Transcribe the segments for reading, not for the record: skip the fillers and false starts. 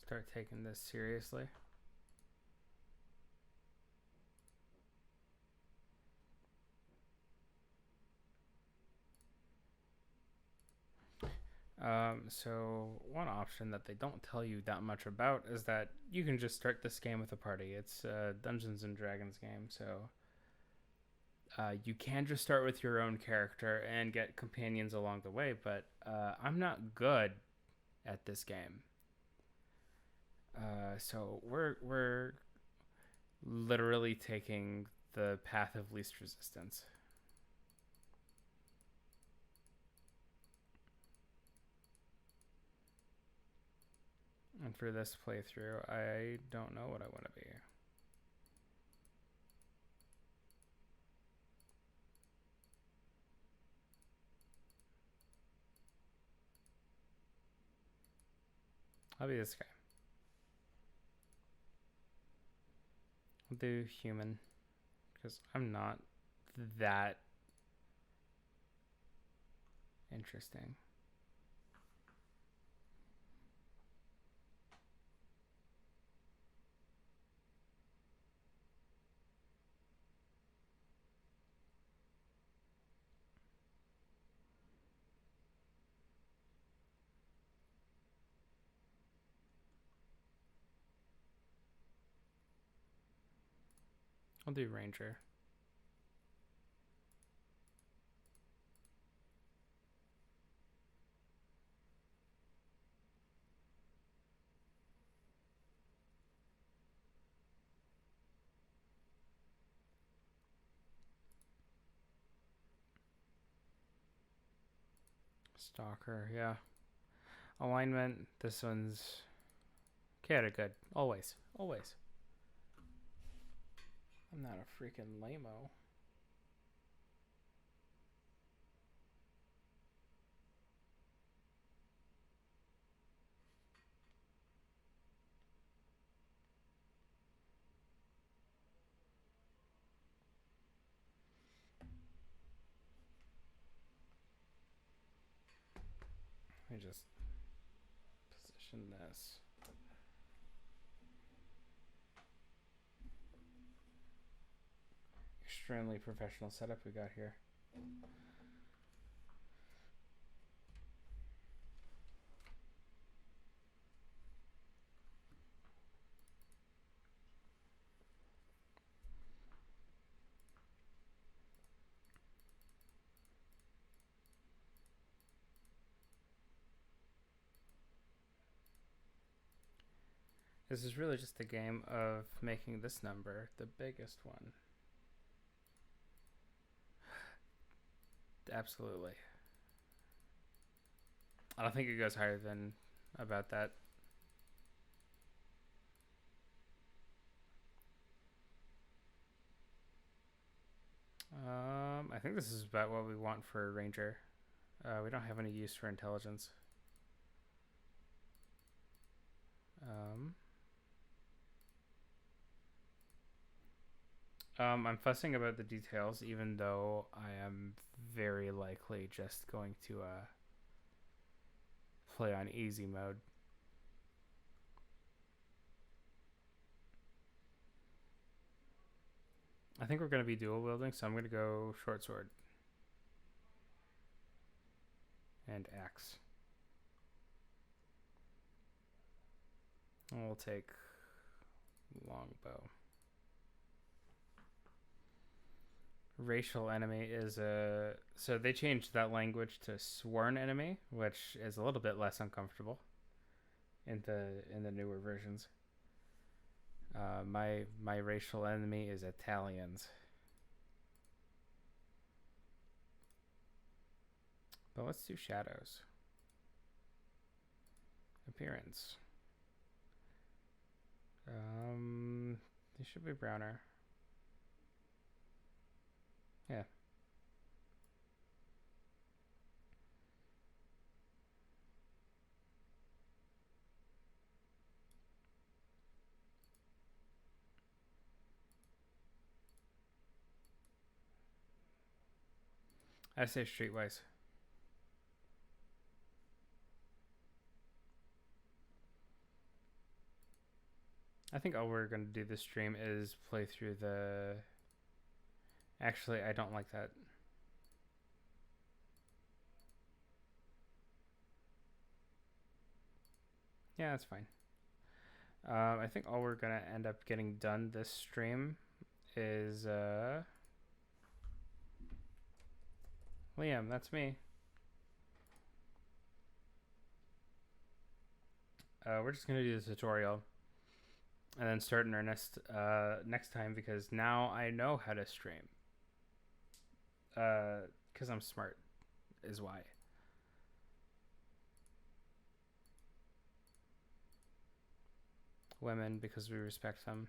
start taking this seriously. So one option that they don't tell you that much about is that you can just start this game with a party. It's a Dungeons and Dragons game, so you can just start with your own character and get companions along the way. But I'm not good at this game, so we're literally taking the path of least resistance. And for this playthrough, I don't know what I want to be. I'll be this guy. I'll do human because I'm not that interesting. I'll do ranger. Stalker, yeah. Alignment, this one's kinda good. Always. Always. I'm not a freaking lame-o. Let me just position this. Extremely professional setup we got here. This is really just a game of making this number the biggest one. Absolutely. I don't think it goes higher than about that. I think this is about what we want for a ranger. We don't have any use for intelligence. I'm fussing about the details, even though I am very likely just going to play on easy mode. I think we're going to be dual wielding, so I'm going to go short sword and axe. And we'll take longbow. Racial enemy is a so they changed that language to sworn enemy, which is a little bit less uncomfortable in the newer versions. My racial enemy is Italians. But let's do shadows. Appearance. They should be browner. Yeah. I say streetwise. I think all we're gonna do this stream is play through the. Actually, I don't like that. Yeah, that's fine. I think all we're gonna end up getting done this stream is Liam. That's me. We're just gonna do the tutorial and then start in our next time because now I know how to stream. Because I'm smart, is why. Women because we respect them.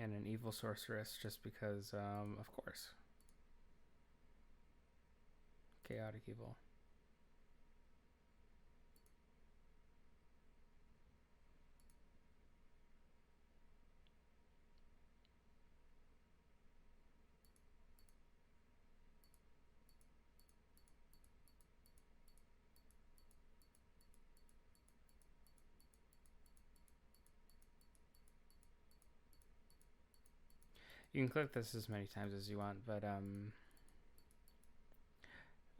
And an evil sorceress just because, of course. Chaotic evil. You can click this as many times as you want, but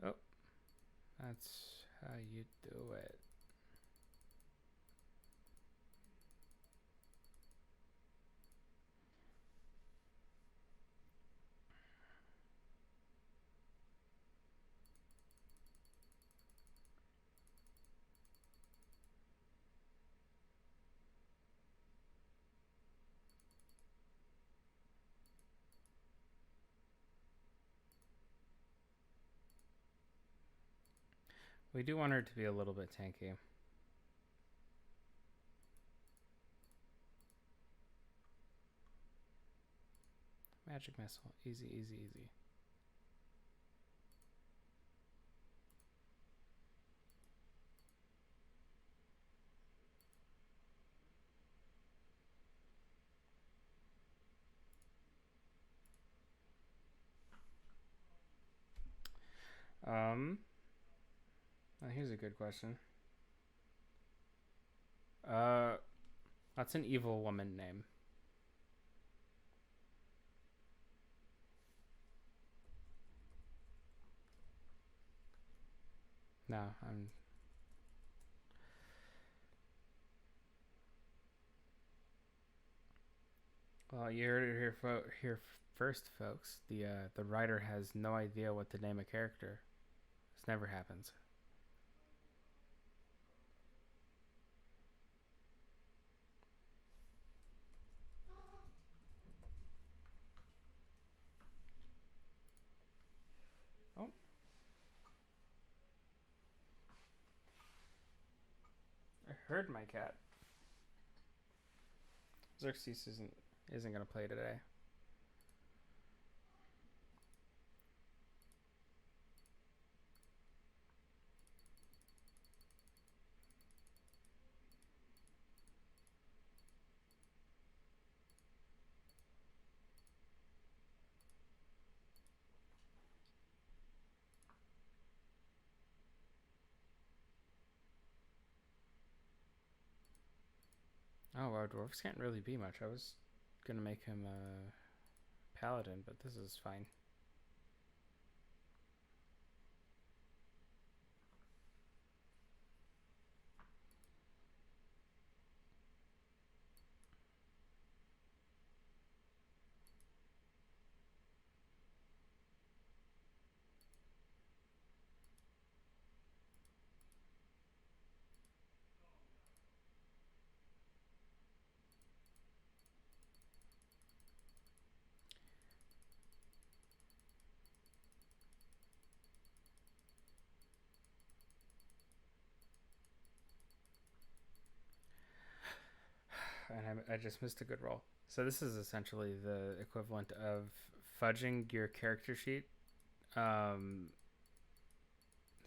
oh, that's how you do it. We do want her to be a little bit tanky. Magic missile, easy, easy, easy. Um, here's a good question. That's an evil woman name. No, I'm. Well, you heard it here first, folks. The writer has no idea what to name a character. This never happens. Oh, I heard my cat. Xerxes isn't gonna play today. Oh, our dwarves can't really be much. I was gonna make him a paladin, but this is fine. And I just missed a good roll. So this is essentially the equivalent of fudging your character sheet.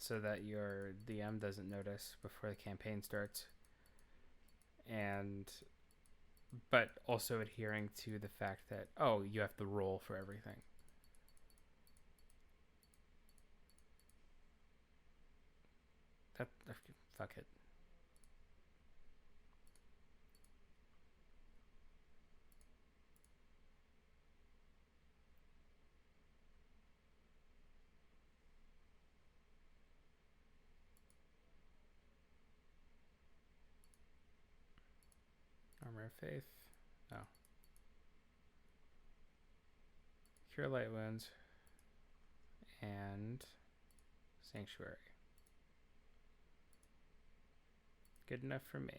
so that your DM doesn't notice before the campaign starts, and but also adhering to the fact that, oh, you have to roll for everything. That fuck it. Armor of Faith. No. Cure Light Wounds. And Sanctuary. Good enough for me.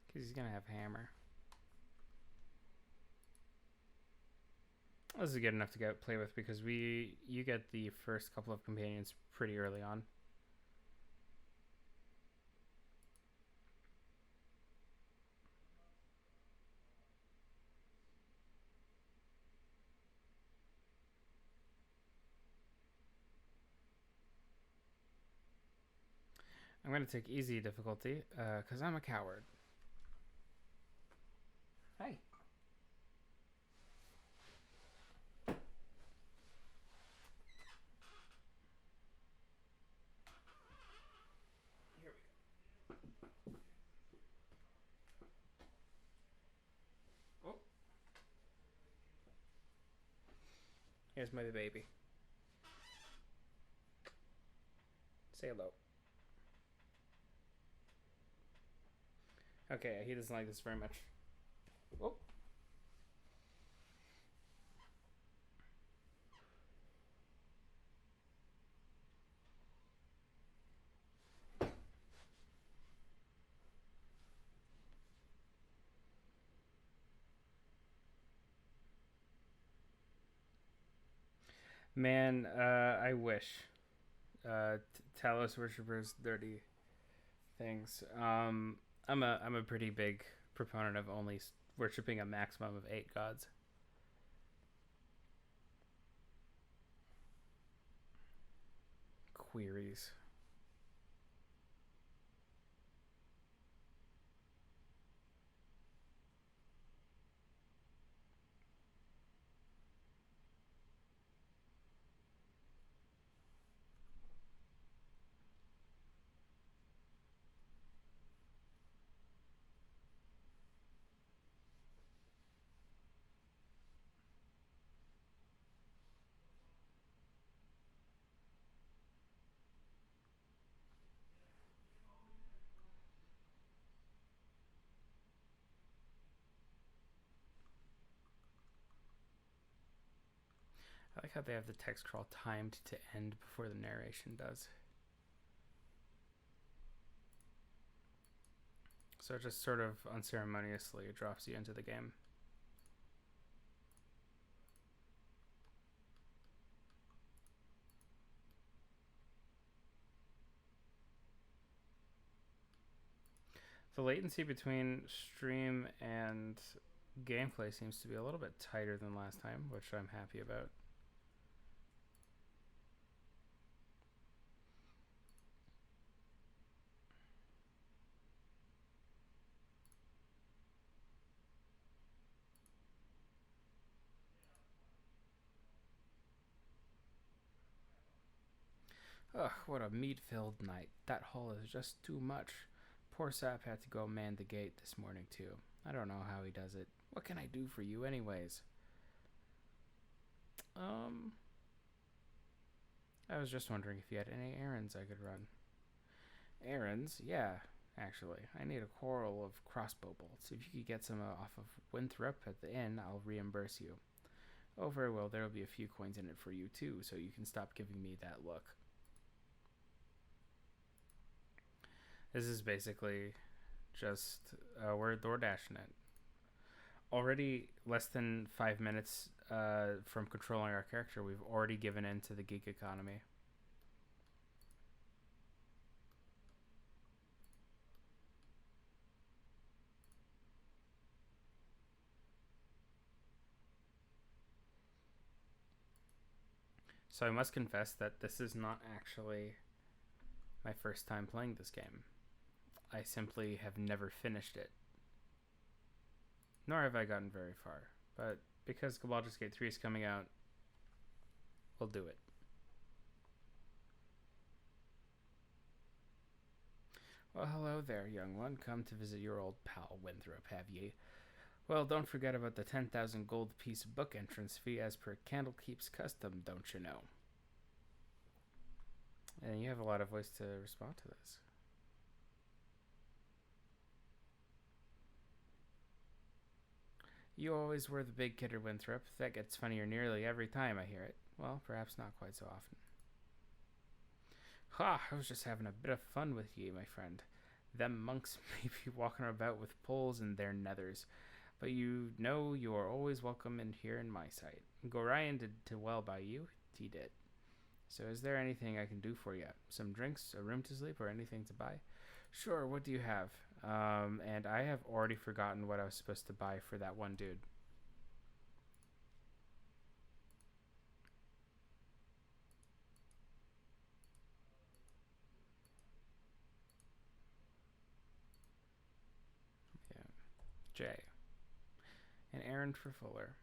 Because he's going to have Hammer. This is good enough to go play with because you get the first couple of companions pretty early on. I'm going to take easy difficulty because I'm a coward. Hey. Here we go. Oh. Here's my baby. Say hello. Okay, he doesn't like this very much. Oh. Man, I wish. Talos worshippers, dirty things. I'm a pretty big proponent of only worshipping a maximum of 8 gods. Queries. I like how they have the text crawl timed to end before the narration does. So it just sort of unceremoniously drops you into the game. The latency between stream and gameplay seems to be a little bit tighter than last time, which I'm happy about. Ugh, what a meat-filled night. That hall is just too much. Poor Sap had to go man the gate this morning, too. I don't know how he does it. What can I do for you, anyways? I was just wondering if you had any errands I could run. Errands? Yeah, actually. I need a quarrel of crossbow bolts. If you could get some off of Winthrop at the inn, I'll reimburse you. Oh, very well. There will be a few coins in it for you, too, so you can stop giving me that look. This is basically just we're door dashing it. Already less than 5 minutes from controlling our character, we've already given in to the geek economy. So I must confess that this is not actually my first time playing this game. I simply have never finished it, nor have I gotten very far. But because Baldur's Gate 3 is coming out, we'll do it. Well, hello there, young one. Come to visit your old pal Winthrop, have ye? Well, don't forget about the 10,000 gold piece book entrance fee as per Candlekeep's custom, don't you know? And you have a lot of ways to respond to this. You always were the big kidder, Winthrop. That gets funnier nearly every time I hear it. Well, perhaps not quite so often. Ha! I was just having a bit of fun with ye, my friend. Them monks may be walking about with poles in their nethers, but you know you are always welcome in here in my sight. Gorion did well by you, he did. So is there anything I can do for you? Some drinks, a room to sleep, or anything to buy? Sure, what do you have? And I have already forgotten what I was supposed to buy for that one dude. Yeah. J. An errand for Fuller.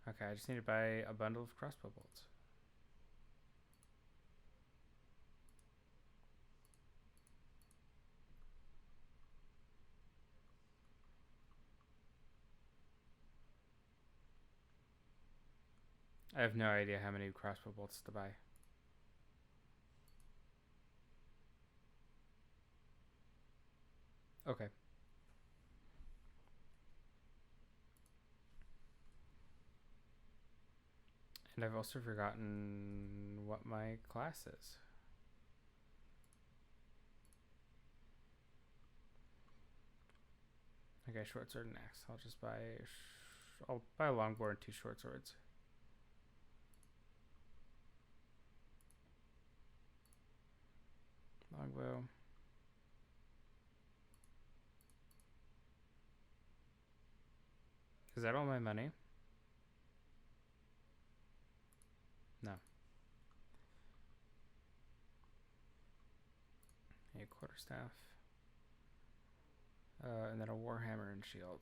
Okay, I just need to buy a bundle of crossbow bolts. I have no idea how many crossbow bolts to buy. Okay. And I've also forgotten what my class is. Okay, short sword and axe. I'll just buy. I'll buy a longbow and 2 short swords. Longbow. Is that all my money? No. A quarterstaff. And then a warhammer and shield.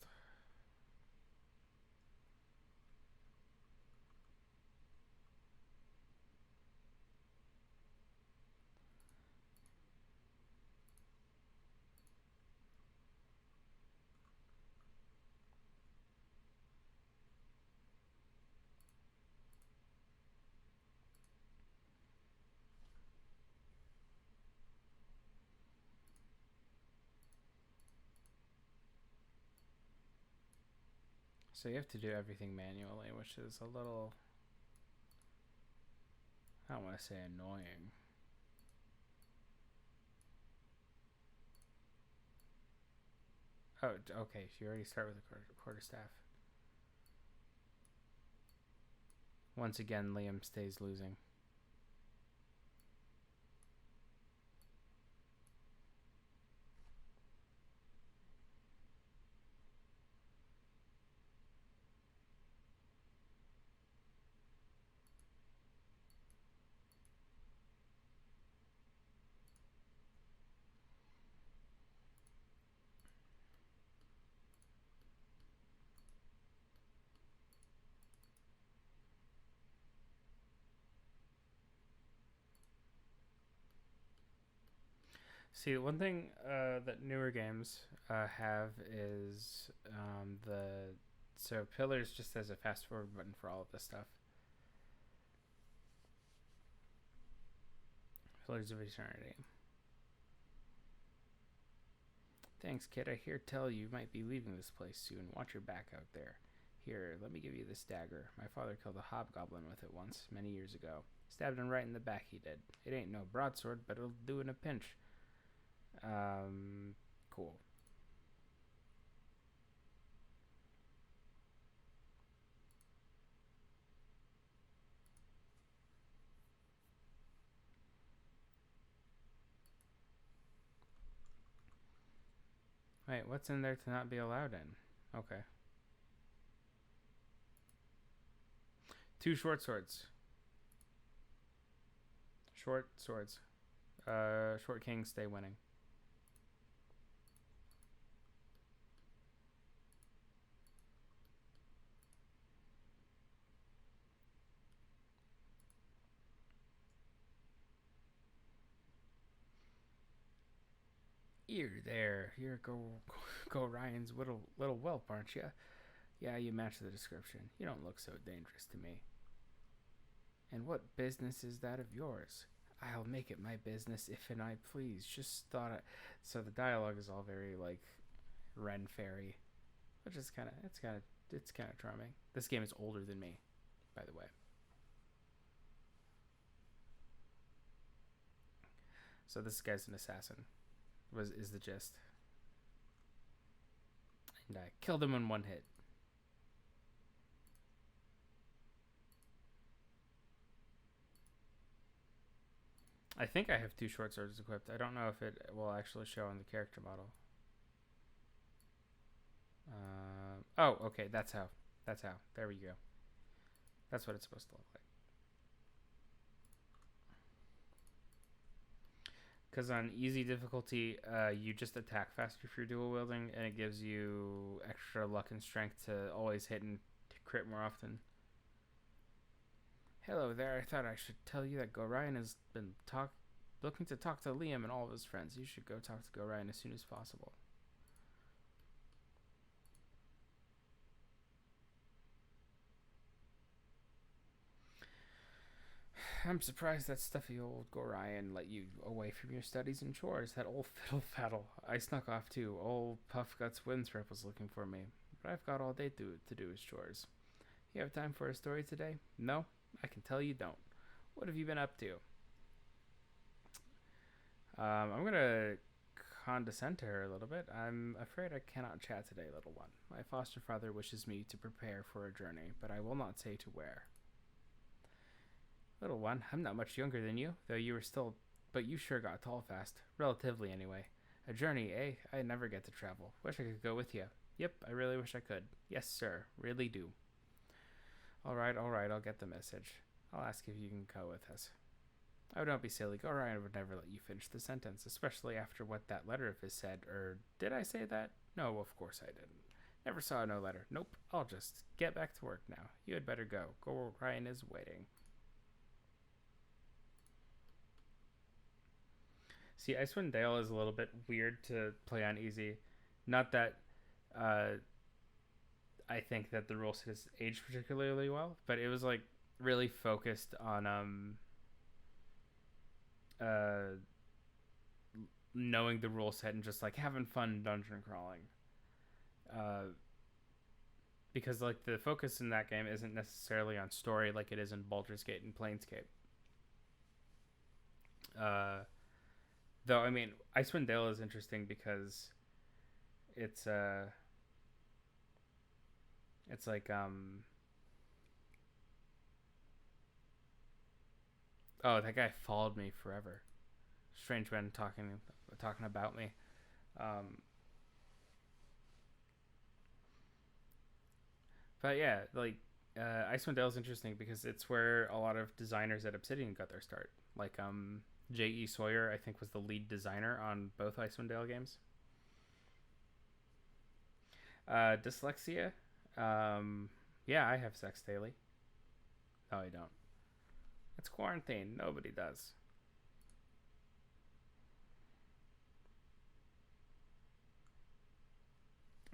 So you have to do everything manually, which is a little, I don't want to say annoying. Oh, okay. So you already start with a quarterstaff. Once again, Liam stays losing. See, one thing that newer games have is the so Pillars just has a fast forward button for all of this stuff. Pillars of Eternity. Thanks, kid. I hear tell you might be leaving this place soon. Watch your back out there. Here, let me give you this dagger. My father killed a hobgoblin with it once, many years ago. Stabbed him right in the back, he did. It ain't no broadsword, but it'll do in a pinch. Cool. Wait, what's in there to not be allowed in? Okay. Two short swords. Short swords. Short kings stay winning. You're there. You're go Ryan's little whelp, aren't you? Yeah, you match the description. You don't look so dangerous to me. And what business is that of yours? I'll make it my business if and I please. Just thought I... So the dialogue is all very like Ren Fairy, which is it's kind of charming. This game is older than me, by the way. So this guy's an assassin. Was is the gist. And I killed him in one hit. I think I have two short swords equipped. I don't know if it will actually show on the character model. Oh, okay. That's how. That's how. There we go. That's what it's supposed to look like. Because on easy difficulty, you just attack faster if you're dual wielding, and it gives you extra luck and strength to always hit and crit more often. Hello there. I thought I should tell you that Gorion has been looking to talk to Liam and all of his friends. You should go talk to Gorion as soon as possible. I'm surprised that stuffy old Gorion let you away from your studies and chores. That old fiddle faddle. I snuck off too. Old Puffguts Winthrop was looking for me. But I've got all day to do his chores. You have time for a story today? No? I can tell you don't. What have you been up to? I'm gonna condescend to her a little bit. I'm afraid I cannot chat today, little one. My foster father wishes me to prepare for a journey, but I will not say to where. Little one, I'm not much younger than you, though you were still... But you sure got tall fast. Relatively, anyway. A journey, eh? I never get to travel. Wish I could go with you. Yep, I really wish I could. Yes, sir. Really do. Alright, I'll get the message. I'll ask if you can go with us. Oh, don't be silly. Gorion would never let you finish the sentence, especially after what that letter of his said. Or did I say that? No, of course I didn't. Never saw no letter. Nope, I'll just get back to work now. You had better go. Gorion is waiting. See, Icewind Dale is a little bit weird to play on easy. Not that I think that the rules has aged particularly well, but it was like really focused on uh, knowing the rule set and just like having fun dungeon crawling. Uh, because like the focus in that game isn't necessarily on story like it is in Baldur's Gate and Planescape. Uh, Though I mean, Icewind Dale is interesting because it's it's like oh, that guy followed me forever. Strange man talking about me. Um, but yeah, like Icewind Dale is interesting because it's where a lot of designers at Obsidian got their start. Like J.E. Sawyer, I think, was the lead designer on both Icewind Dale games. Dyslexia. Yeah, I have sex daily. No, I don't. It's quarantine. Nobody does.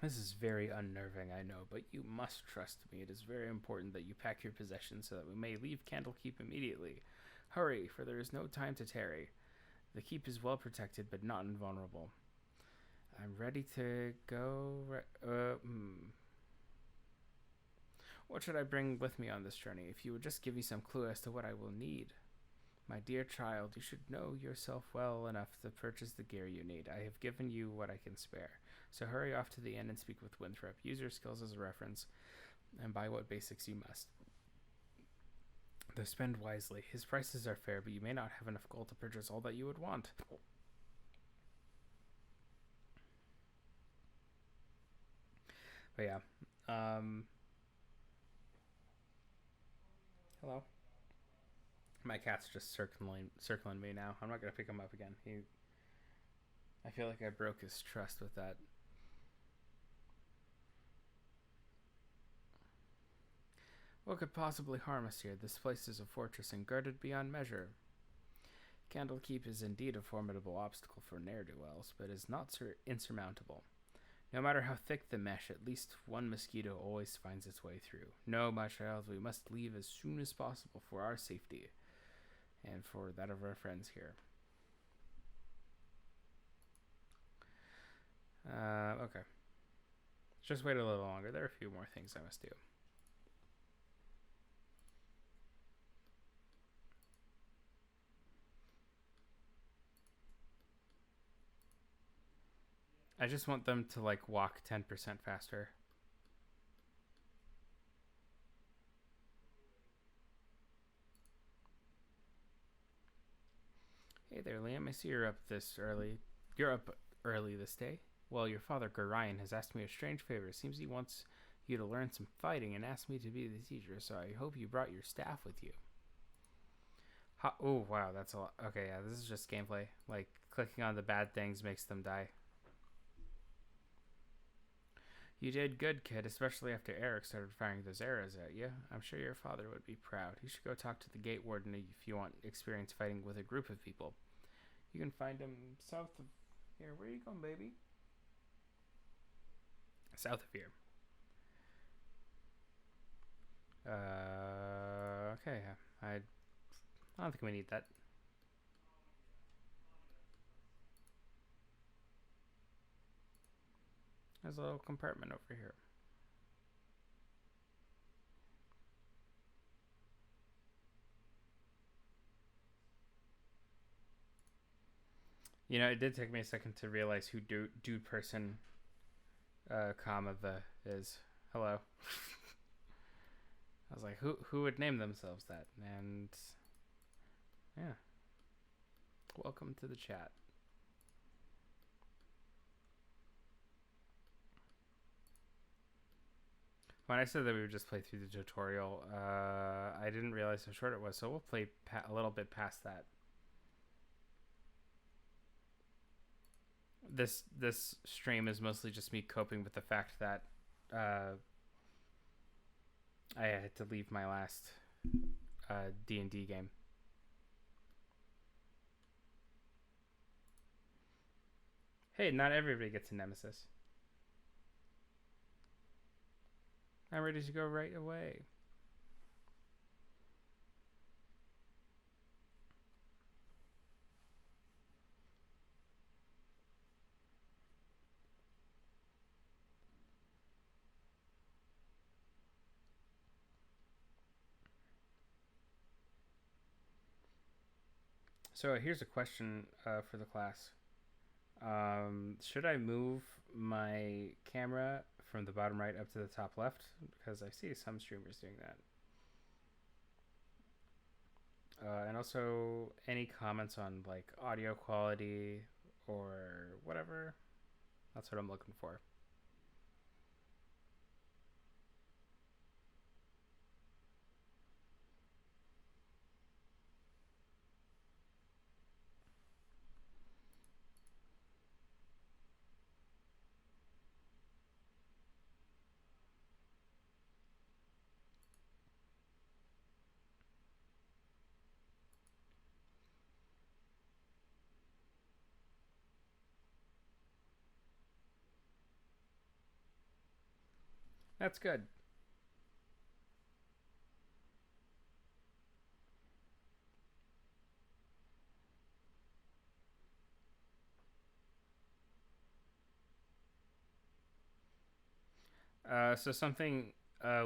This is very unnerving, I know, but you must trust me. It is very important that you pack your possessions so that we may leave Candlekeep immediately. Hurry, for there is no time to tarry. The keep is well protected, but not invulnerable. I'm ready to go. What should I bring with me on this journey? If you would just give me some clue as to what I will need. My dear child, you should know yourself well enough to purchase the gear you need. I have given you what I can spare. So hurry off to the inn and speak with Winthrop. Use your skills as a reference, and buy what basics you must. Though spend wisely. His prices are fair, but you may not have enough gold to purchase all that you would want. But yeah. Hello. My cat's just circling me now. I'm not gonna pick him up again. I feel like I broke his trust with that. What could possibly harm us here? This place is a fortress and guarded beyond measure. Candlekeep is indeed a formidable obstacle for ne'er-do-wells, but is not insurmountable. No matter how thick the mesh, at least one mosquito always finds its way through. No, my child, we must leave as soon as possible for our safety, and for that of our friends here. Okay. Just wait a little longer. There are a few more things I must do. I just want them to, like, walk 10% faster. Hey there, Liam. I see you're up this early. You're up early this day. Well, your father, Gorion, has asked me a strange favor. It seems he wants you to learn some fighting and asked me to be the teacher, so I hope you brought your staff with you. Oh, wow, that's a lot. Okay, yeah, this is just gameplay. Like, clicking on the bad things makes them die. You did good, kid, especially after Eric started firing those arrows at you. I'm sure your father would be proud. You should go talk to the gate warden if you want experience fighting with a group of people. You can find him south of here. Where are you going, baby? South of here. Okay. I don't think we need that. There's a little compartment over here. You know, it did take me a second to realize who dude person comma the is. Hello. I was like, who would name themselves that? And yeah. Welcome to the chat. When I said that we would just play through the tutorial, I didn't realize how short it was, so we'll play a little bit past that. This stream is mostly just me coping with the fact that I had to leave my last D&D game. Hey, not everybody gets a nemesis. I'm ready to go right away. So here's a question for the class. Should I move my camera from the bottom right up to the top left? Because I see some streamers doing that. And also, any comments on, like, audio quality or whatever? That's what I'm looking for. That's good. So something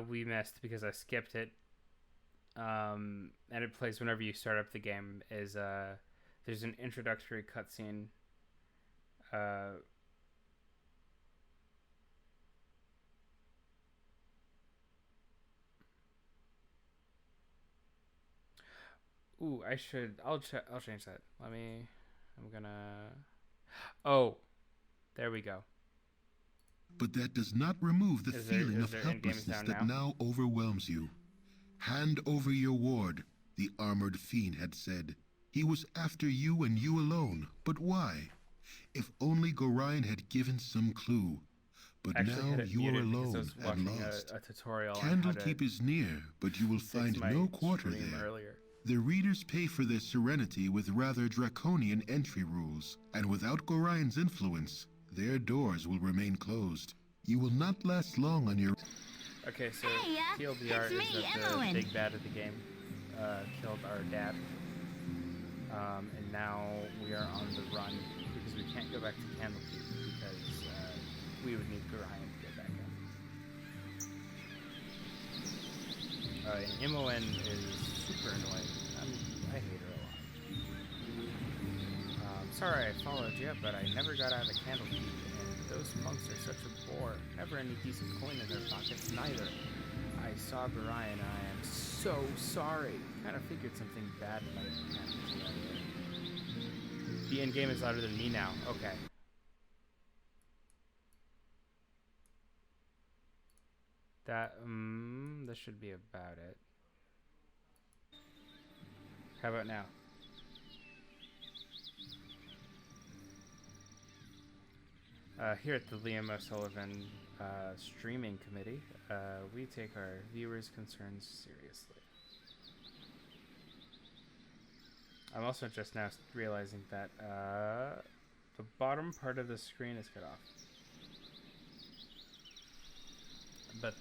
we missed because I skipped it, and it plays whenever you start up the game, is there's an introductory cutscene. Ooh, I should. I'll change that. I'm gonna. Oh, there we go. But that does not remove the feeling of helplessness that now overwhelms you. Hand over your ward, the armored fiend had said. He was after you and you alone, but why? If only Gorion had given some clue. But I actually now had it you are muted because I alone was and watching lost. a tutorial on how to Candlekeep is near, but you will fix find my no quarter stream there. earlier. The readers pay for their serenity with rather draconian entry rules, and without Gorion's influence, their doors will remain closed. You will not last long on your... Okay, so Hey, TLDR it's is me, that Emmeline. the big bad of the game killed our dad. And now we are on the run because we can't go back to Candlekeep because we would need Gorion to get back in. And Imoen is super annoying. I hate her a lot. Sorry I followed you, but I never got out of Candlekeep, and those punks are such a bore. Never any decent coin in their pockets, neither. I saw Gorion, and I am so sorry. Kind of figured something bad might happen to you. The end game is louder than me now. Okay. This should be about it. How about now? Here at the Liam O'Sullivan streaming committee, we take our viewers' concerns seriously. I'm also just now realizing that the bottom part of the screen is cut off. But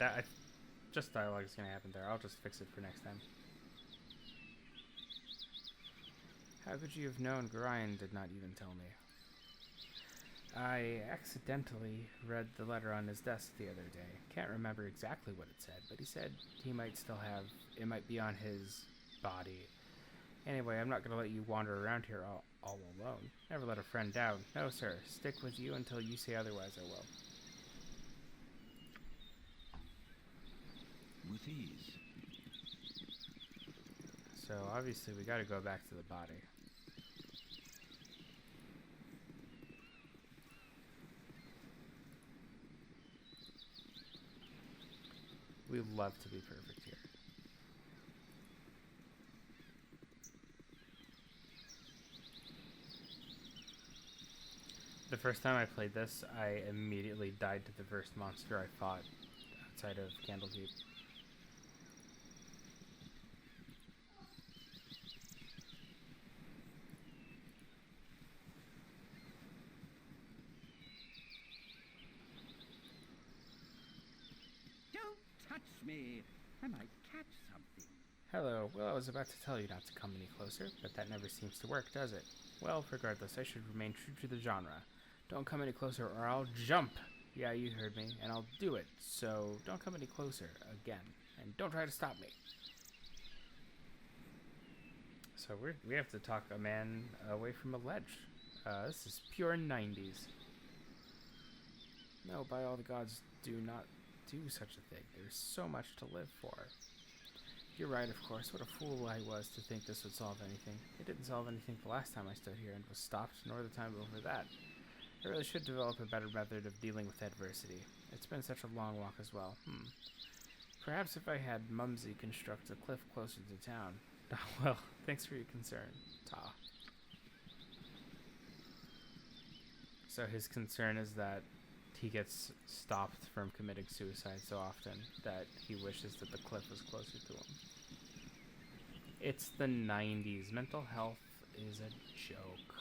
just dialogue is going to happen there. I'll just fix it for next time. How could you have known? Gorion did not even tell me. I accidentally read the letter on his desk the other day. Can't remember exactly what it said, but he said he might still have... It might be on his body. Anyway, I'm not going to let you wander around here all alone. Never let a friend down. No, sir. Stick with you until you say otherwise, I will. With ease. So, obviously, we got to go back to the body. We love to be perfect here. The first time I played this, I immediately died to the first monster I fought outside of Candlekeep. Don't touch me. I might catch something. Hello. Well, I was about to tell you not to come any closer, but that never seems to work, does it? Well, regardless, I should remain true to the genre. Don't come any closer or I'll jump! Yeah, you heard me, and I'll do it, so don't come any closer, again. And don't try to stop me. So we have to talk a man away from a ledge. This is pure 90s. No, by all the gods, do not do such a thing. There's so much to live for. You're right, of course. What a fool I was to think this would solve anything. It didn't solve anything the last time I stood here and was stopped, nor the time over that. I really should develop a better method of dealing with adversity. It's been such a long walk as well. Perhaps if I had Mumsy construct a cliff closer to town. Well, thanks for your concern, Ta. So his concern is that he gets stopped from committing suicide so often that he wishes that the cliff was closer to him. It's the 90s. Mental health is a joke.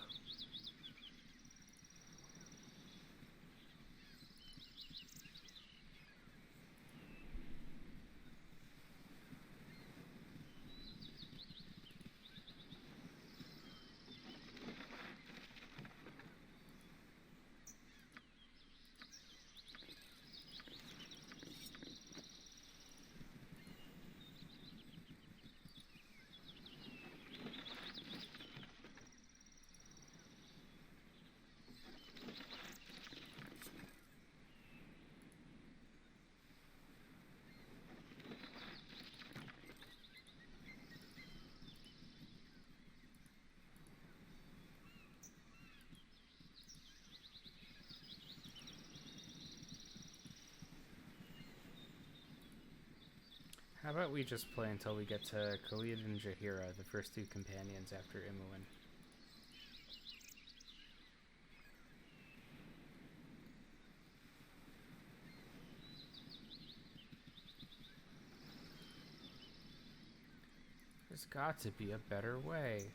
How about we just play until we get to Khalid and Jahira, the first two companions after Imuin? There's got to be a better way.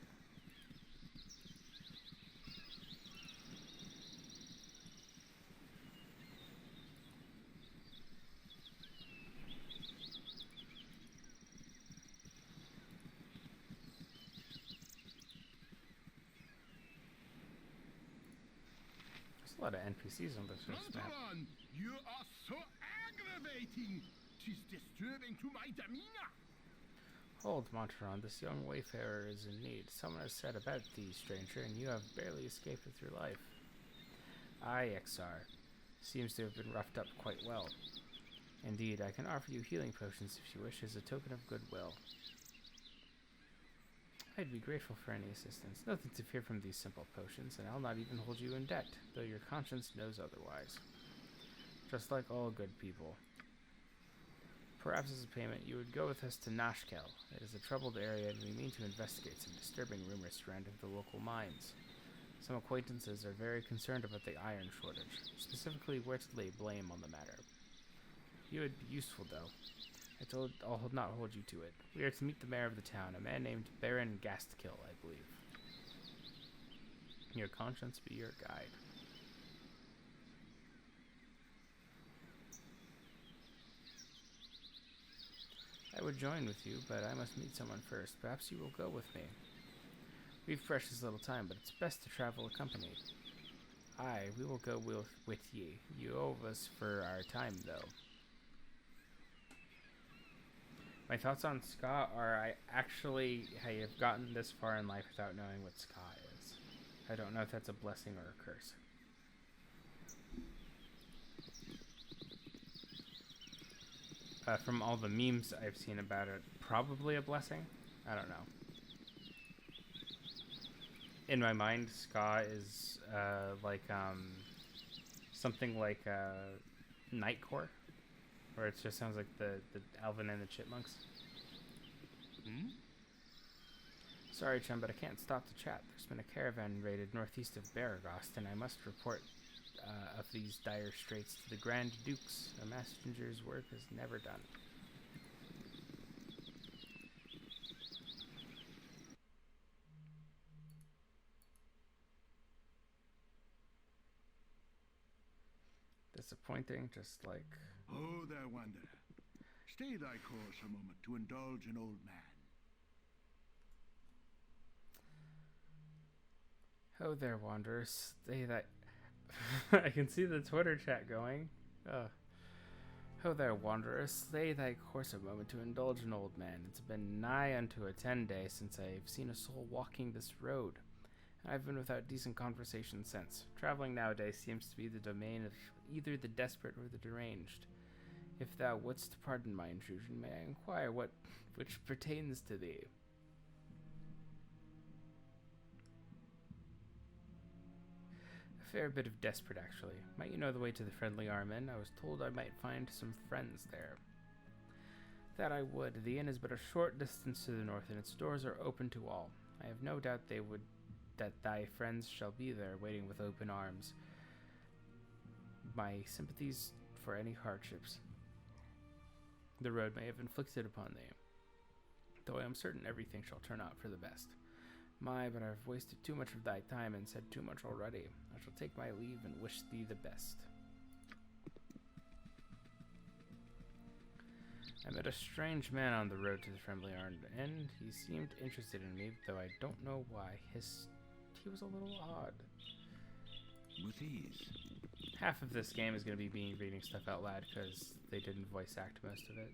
There's a lot of NPCs on this map. Baldur, you are so aggravating. 'Tis disturbing to my demeanor. Hold, Monteron, this young wayfarer is in need. Someone has said about thee, stranger, and you have barely escaped with your life. Aye, Exar. Seems to have been roughed up quite well. Indeed, I can offer you healing potions if you wish as a token of goodwill. I'd be grateful for any assistance. Nothing to fear from these simple potions, and I'll not even hold you in debt, though your conscience knows otherwise. Just like all good people. Perhaps as a payment, you would go with us to Nashkel. It is a troubled area, and we mean to investigate some disturbing rumors surrounding the local mines. Some acquaintances are very concerned about the iron shortage, specifically where to lay blame on the matter. You would be useful, though. I'll not hold you to it. We are to meet the mayor of the town, a man named Baron Gastkill, I believe. Your conscience be your guide. I would join with you, but I must meet someone first. Perhaps you will go with me. We've precious little time, but it's best to travel accompanied. Aye, we will go with ye. You owe us for our time, though. My thoughts on ska are I have gotten this far in life without knowing what ska is. I don't know if that's a blessing or a curse. From all the memes I've seen about it, probably a blessing. I don't know. In my mind, ska is something like Nightcore, where it just sounds like the Alvin and the Chipmunks. Sorry, chum, but I can't stop to chat. There's been a caravan raided northeast of Baragost, and I must report of these dire straits to the Grand Dukes. A messenger's work is never done. Disappointing, just like... Oh, there, wanderer. Stay thy course a moment to indulge an old man. Oh there, wanderers. Stay that... I can see the Twitter chat going. Oh there, wanderers. Stay thy course a moment to indulge an old man. It's been nigh unto a 10-day since I've seen a soul walking this road. I've been without decent conversation since. Traveling nowadays seems to be the domain of either the desperate or the deranged. If thou wouldst pardon my intrusion, may I inquire which pertains to thee? A fair bit of desperate, actually. Might you know the way to the Friendly Arm Inn? I was told I might find some friends there. That I would. The inn is but a short distance to the north, and its doors are open to all. I have no doubt that thy friends shall be there, waiting with open arms. My sympathies for any hardships the road may have inflicted upon thee, though I am certain everything shall turn out for the best. My, but I've wasted too much of thy time and said too much already. I shall take my leave and wish thee the best. I met a strange man on the road to the Friendly Arm Inn. He seemed interested in me, though I don't know why. He was a little odd. With ease. Half of this game is going to be me reading stuff out loud because they didn't voice act most of it.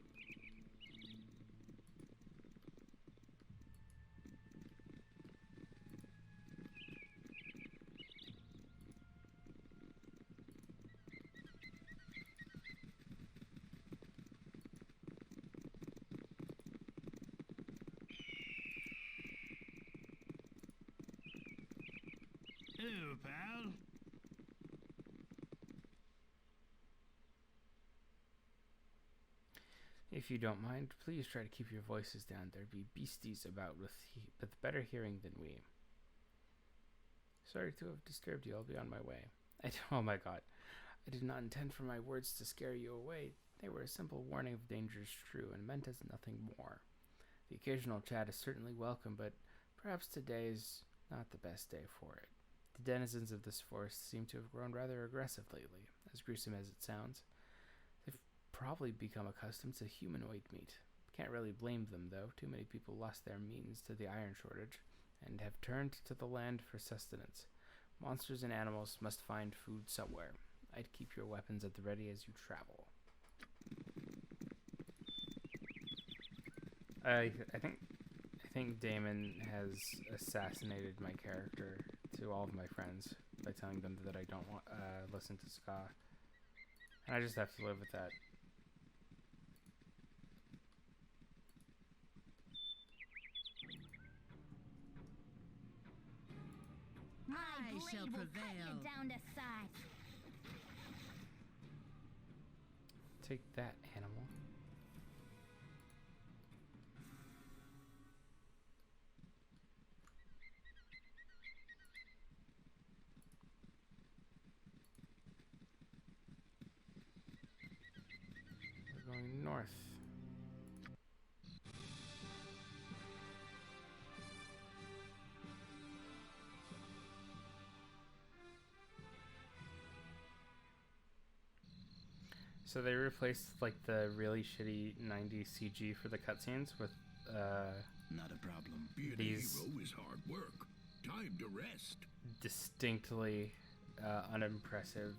Hello, pal. If you don't mind, please try to keep your voices down. There be beasties about with better hearing than we. Sorry to have disturbed you. I'll be on my way. Oh my god. I did not intend for my words to scare you away. They were a simple warning of dangers true and meant as nothing more. The occasional chat is certainly welcome, but perhaps today is not the best day for it. The denizens of this forest seem to have grown rather aggressive lately, as gruesome as it sounds. They've probably become accustomed to humanoid meat. Can't really blame them, though. Too many people lost their means to the iron shortage and have turned to the land for sustenance. Monsters and animals must find food somewhere. I'd keep your weapons at the ready as you travel. I think Damon has assassinated my character to all of my friends by telling them that I don't want listen to ska, and I just have to live with that. I shall prevail. Down to size. Take that, animal. We're going north. So they replaced like the really shitty 90s CG for the cutscenes with Not a problem. Being a these hero is hard work. Time to rest. distinctly unimpressive,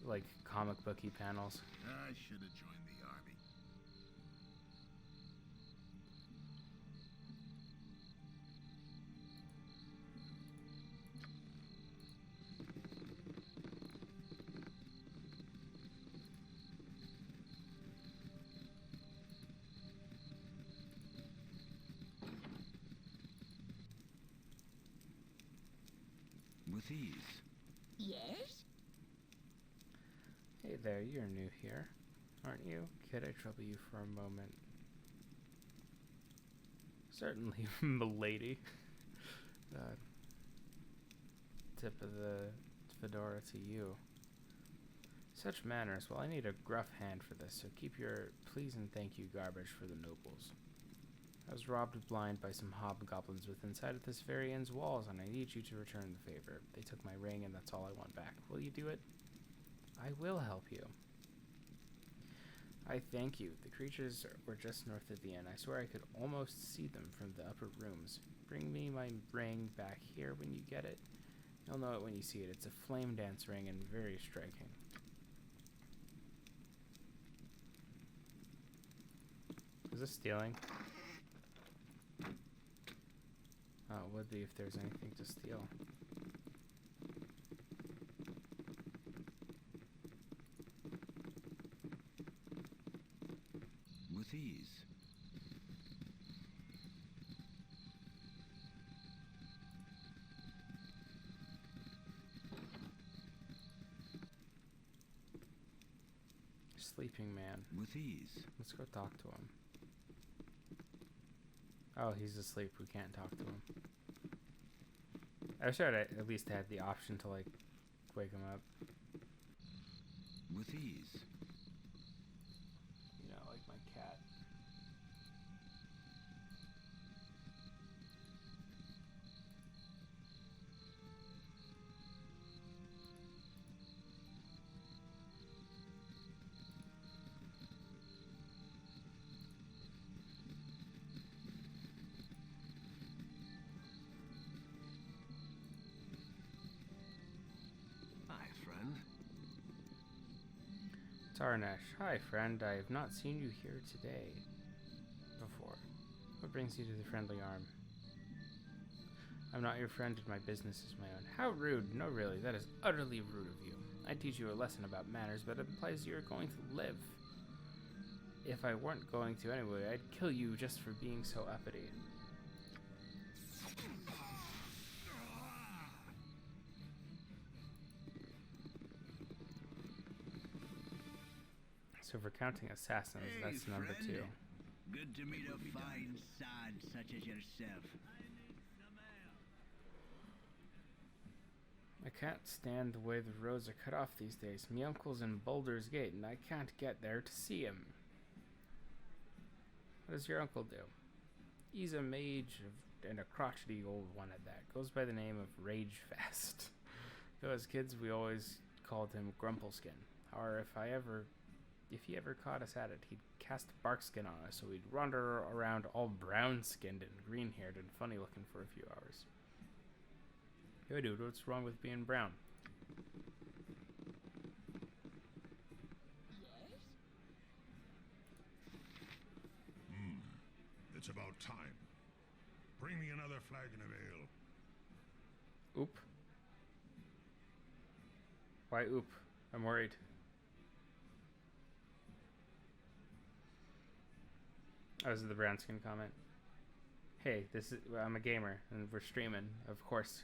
like comic booky panels. I should have joined the army. With ease. Yes? Hey there, you're new here, aren't you? Could I trouble you for a moment? Certainly, milady. Tip of the fedora to you. Such manners. Well, I need a gruff hand for this, so keep your please and thank you garbage for the nobles. I was robbed blind by some hobgoblins within sight of this very inn's walls, and I need you to return the favor. They took my ring, and that's all I want back. Will you do it? I will help you. I thank you. The creatures were just north of the inn. I swear I could almost see them from the upper rooms. Bring me my ring back here when you get it. You'll know it when you see it. It's a flame dance ring and very striking. Is this stealing? Oh, it would be if there's anything to steal. With ease. Sleeping man. With ease. Let's go talk to him. Oh, he's asleep. We can't talk to him. I wish I'd at least had the option to, like, wake him up. With ease. You know, like my cat. Hi, friend. Tarnesh. Hi, friend. I have not seen you here today before. What brings you to the Friendly Arm? I'm not your friend and my business is my own. How rude. No, really. That is utterly rude of you. I teach you a lesson about manners, but it implies you're going to live. If I weren't going to anyway, I'd kill you just for being so uppity. So So if we're counting assassins, that's number 2. Good to meet a fine sod such as yourself. I can't stand the way the roads are cut off these days. Me uncle's in Baldur's Gate, and I can't get there to see him. What does your uncle do? He's a mage and a crotchety old one at that. Goes by the name of Ragefest. Though as kids, we always called him Grumpleskin. However, if he ever caught us at it, he'd cast barkskin on us, so we'd wander around all brown-skinned and green-haired and funny-looking for a few hours. Yo, dude, what's wrong with being brown? It's about time. Bring me another flagon of ale. Oop. Why oop? I'm worried. Oh, this is the brown skin comment. Hey, I'm a gamer, and we're streaming, of course.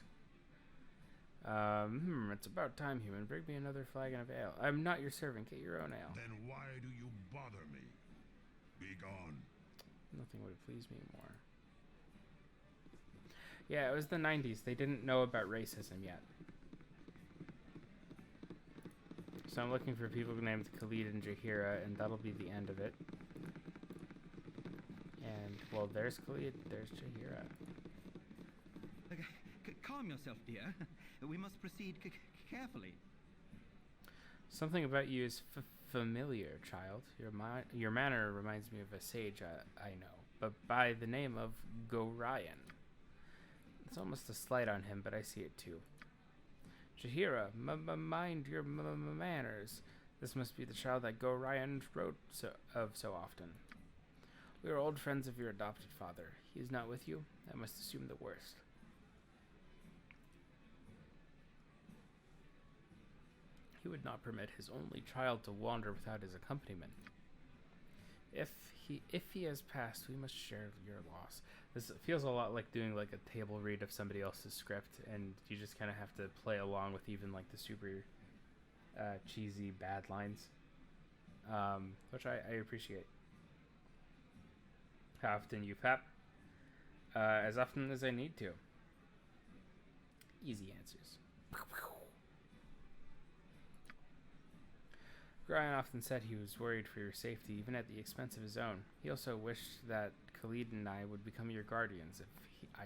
It's about time, human. Bring me another flagon of ale. I'm not your servant. Get your own ale. Then why do you bother me? Be gone. Nothing would please me more. Yeah, it was the 90s. They didn't know about racism yet. So I'm looking for people named Khalid and Jahira, and that'll be the end of it. And, well, there's Khalid, there's Jahira. Okay, calm yourself, dear. We must proceed carefully. Something about you is familiar, child. Your manner reminds me of a sage I know, but by the name of Gorion. It's almost a slight on him, but I see it too. Jahira, mind your manners. This must be the child that Gorion wrote so often. We are old friends of your adopted father. He is not with you. I must assume the worst. He would not permit his only child to wander without his accompaniment. If he has passed, we must share your loss. This feels a lot like doing like a table read of somebody else's script, and you just kind of have to play along with even like the super cheesy bad lines, which I appreciate. How often you pap? As often as I need to. Easy answers. Brian often said he was worried for your safety, even at the expense of his own. He also wished that Khalid and I would become your guardians if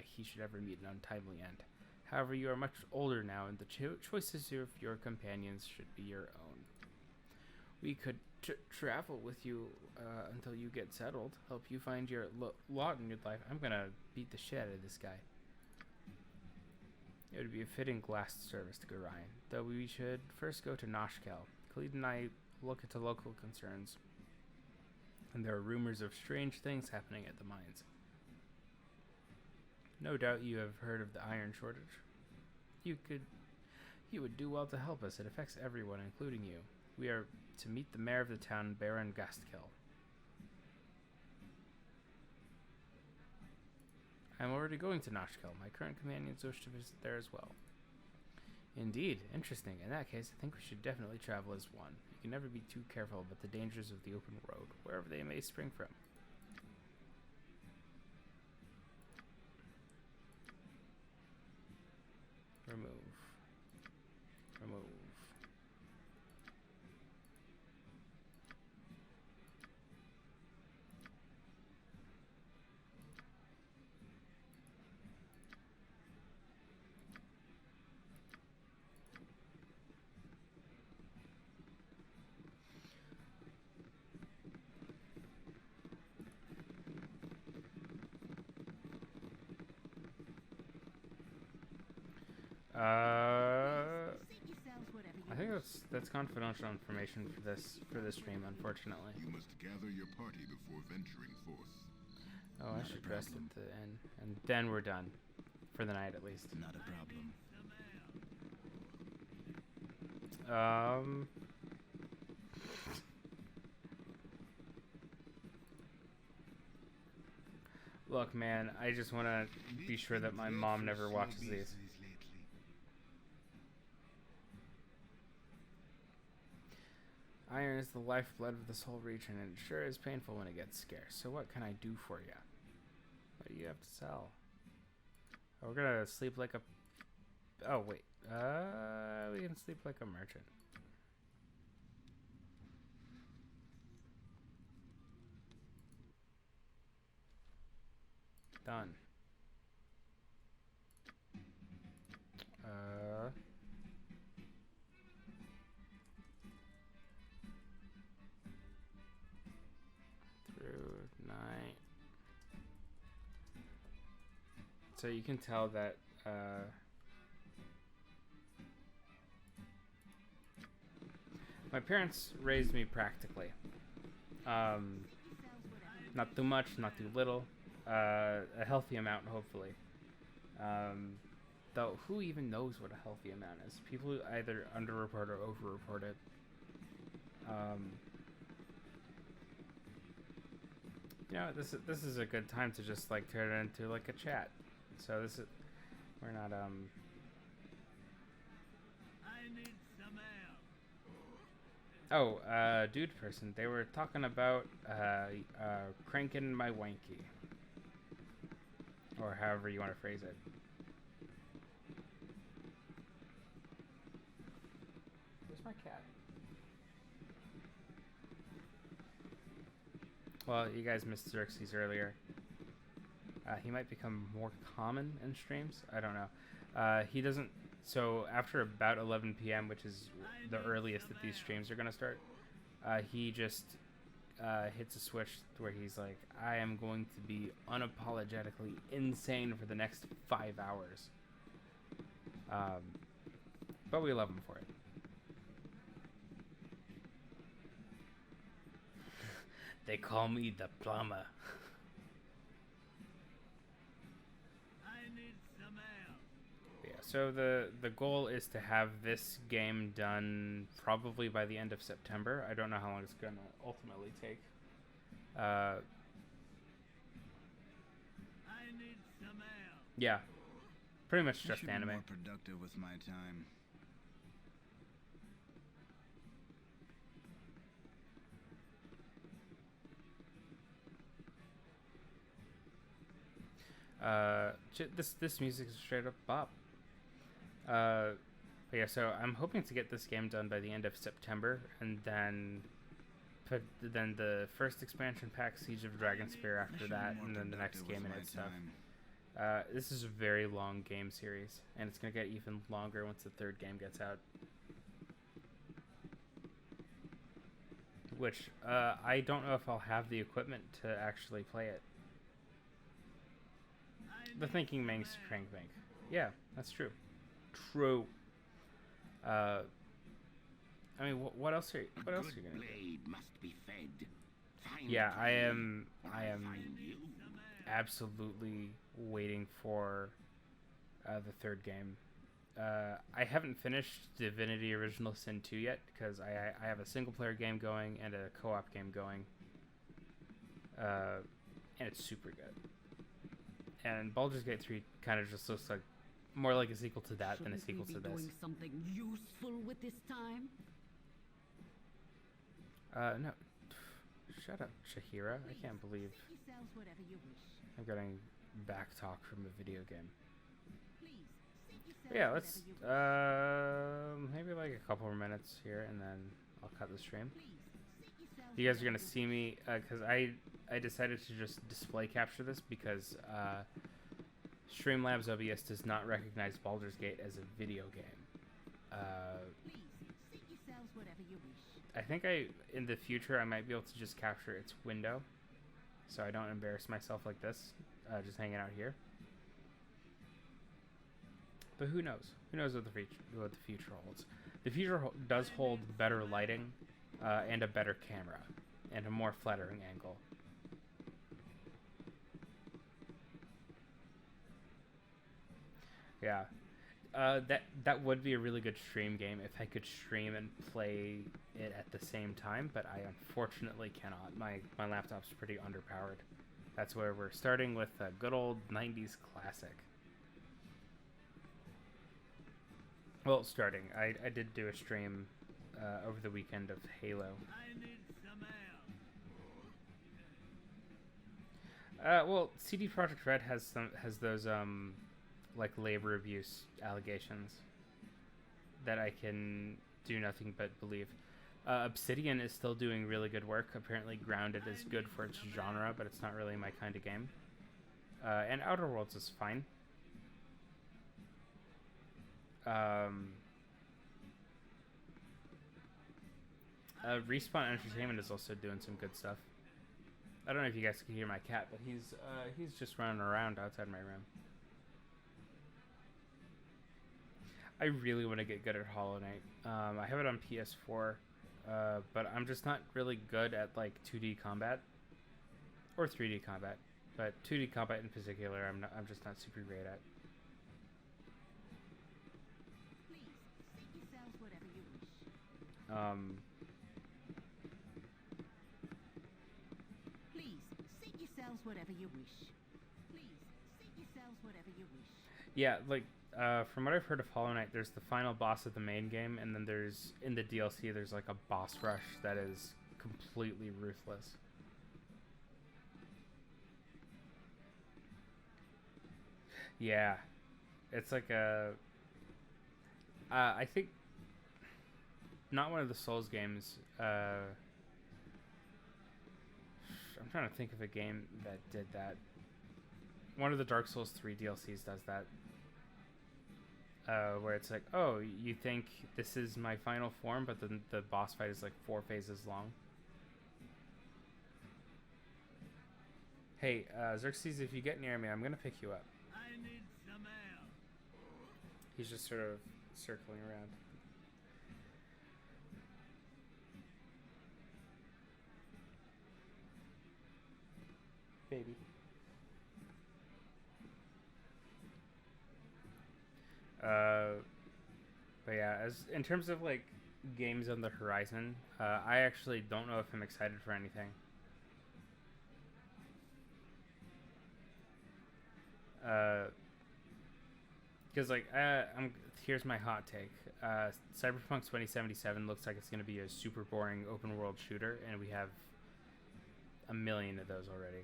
he should ever meet an untimely end. However, you are much older now, and the choices of your companions should be your own. We could travel with you until you get settled, help you find your lot in your life. I'm gonna beat the shit out of this guy. It would be a fitting last service to Gorion, though we should first go to Noshkel. Khalid and I look into local concerns, and there are rumors of strange things happening at the mines. No doubt you have heard of the iron shortage. You would do well to help us. It affects everyone, including you. We are to meet the mayor of the town, Baron Gastkel. I am already going to Noshkel. My current companions wish to visit there as well. Indeed, interesting. In that case, I think we should definitely travel as one. You can never be too careful about the dangers of the open road, wherever they may spring from. Remove. Remove. I think that's confidential information for this stream, unfortunately. You must gather your party before venturing forth. Oh, I should rest at the end, and then we're done for the night, at least. Not a problem. Look, man, I just want to be sure that my mom never watches these. Iron is the lifeblood of this whole region, and it sure is painful when it gets scarce. So what can I do for you? What do you have to sell? Oh, we're gonna sleep like a... Oh, wait. We can sleep like a merchant. Done. Through night. So you can tell that my parents raised me practically. Not too much, not too little. A healthy amount, hopefully. Though, who even knows what a healthy amount is? People either underreport or overreport it. You know, this is a good time to just like turn it into like a chat. So this is, we're not I need some help. Oh, dude person. They were talking about cranking my wanky, or however you want to phrase it. Where's my cat? Well, you guys missed Xerxes earlier. He might become more common in streams. I don't know. He doesn't... So after about 11 p.m., which is the earliest that these streams are going to start, he just hits a switch where he's like, I am going to be unapologetically insane for the next 5 hours. But we love him for it. They call me the plumber. I need some help. Yeah, so the goal is to have this game done probably by the end of September. I don't know how long it's going to ultimately take. I need some help. Yeah, pretty much I just should be anime. more productive with my time. This music is straight up bop. But yeah, so I'm hoping to get this game done by the end of September, and then then the first expansion pack, Siege of Dragonspear, I after should be that, more and then the next productive game with and my its stuff. time. This is a very long game series, and it's gonna get even longer once the third game gets out. Which I don't know if I'll have the equipment to actually play it. The thinking makes the crank bank. Yeah, that's true. True. I mean, what else are you gonna do? Blade must be fed. Find Yeah, I me, am or I'll find you. absolutely waiting for the third game. I haven't finished Divinity Original Sin 2 yet because I have a single player game going and a co-op game going. And it's super good. And Baldur's Gate 3 kind of just looks like more like a sequel to that than a sequel to this. Doing something useful with this time? No. Shut up, Shahira. I can't believe Seek yourselves whatever you wish. I'm getting back talk from a video game. Please, seek yourselves But yeah, whatever let's you wish. maybe like a couple more minutes here, and then I'll cut the stream. Please, seek yourselves You guys are gonna whatever see me because I decided to just display capture this because Streamlabs OBS does not recognize Baldur's Gate as a video game. Please, seek yourselves whatever you wish. I think in the future I might be able to just capture its window, so I don't embarrass myself like this, just hanging out here. But who knows? Who knows what the future holds? The future does hold better lighting, and a better camera, and a more flattering angle. Yeah. That would be a really good stream game if I could stream and play it at the same time, but I unfortunately cannot. My laptop's pretty underpowered. That's where we're starting with a good old 90s classic. Well, starting. I did do a stream over the weekend of Halo. Well, CD Projekt Red has those like labor abuse allegations that I can do nothing but believe. Obsidian is still doing really good work. Apparently, Grounded is good for its genre, but it's not really my kind of game. And Outer Worlds is fine. Respawn Entertainment is also doing some good stuff. I don't know if you guys can hear my cat, but he's just running around outside my room. I really want to get good at Hollow Knight. I have it on PS4, but I'm just not really good at like 2D combat or 3D combat. But 2D combat in particular, I'm just not super great at. Please, seat yourselves whatever you wish. Please, seat yourselves whatever you wish. Please, seat yourselves whatever you wish. Yeah, like from what I've heard of Hollow Knight, there's the final boss of the main game, and then there's in the DLC there's like a boss rush that is completely ruthless. Yeah, it's like a. I think not one of the Souls games. I'm trying to think of a game that did that. One of the Dark Souls 3 DLCs does that. Where it's like, oh, you think this is my final form, but then the boss fight is like 4 phases long. Hey, Xerxes, if you get near me, I'm gonna pick you up. I need some air. He's just sort of circling around. Baby. But yeah, as in terms of like games on the horizon, I actually don't know if I'm excited for anything. Because like here's my hot take. Cyberpunk 2077 looks like it's going to be a super boring open world shooter, and we have a million of those already.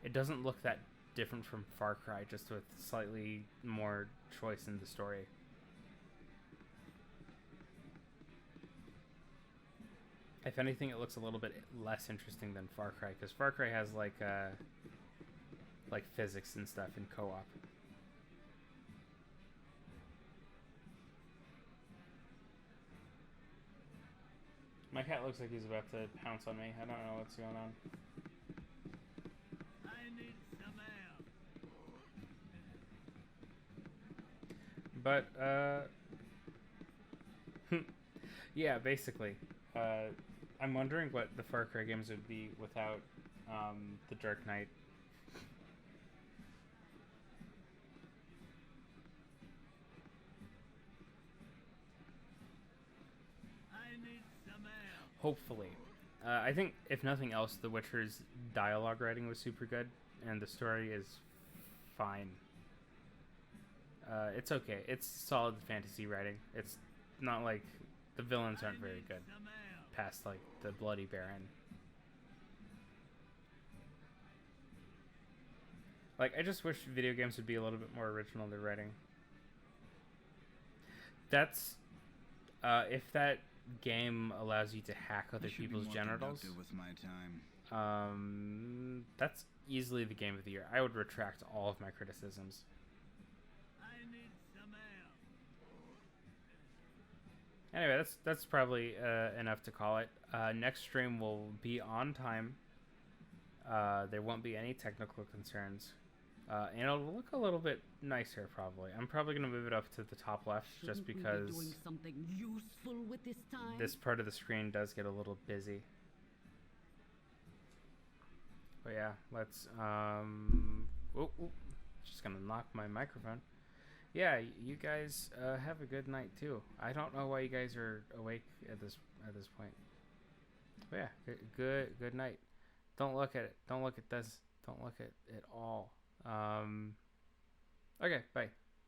It doesn't look that different from Far Cry, just with slightly more choice in the story. If anything, it looks a little bit less interesting than Far Cry, because Far Cry has like physics and stuff in co-op. My cat looks like he's about to pounce on me. I don't know what's going on. I need some air. But yeah, basically, I'm wondering what the Far Cry games would be without the Dark Knight. I need some air. Hopefully. I think, if nothing else, The Witcher's dialogue writing was super good, and the story is fine. It's okay. It's solid fantasy writing. It's not like the villains aren't very good, Some air. past like the Bloody Baron. Like, I just wish video games would be a little bit more original in their writing. That's if that game allows you to hack other I should be people's more genitals. productive with my time. That's easily the game of the year. I would retract all of my criticisms. I need some air. Anyway, that's probably enough to call it. Next stream will be on time. There won't be any technical concerns. And it'll look a little bit nicer, probably. I'm probably going to move it up to the top left just Shouldn't we be because doing something useful with this time? this part of the screen does get a little busy. But yeah, let's just gonna knock my microphone. Yeah, you guys have a good night too. I don't know why you guys are awake at this point. But yeah, good night. Don't look at it. Don't look at this. Don't look at it all. Okay, bye.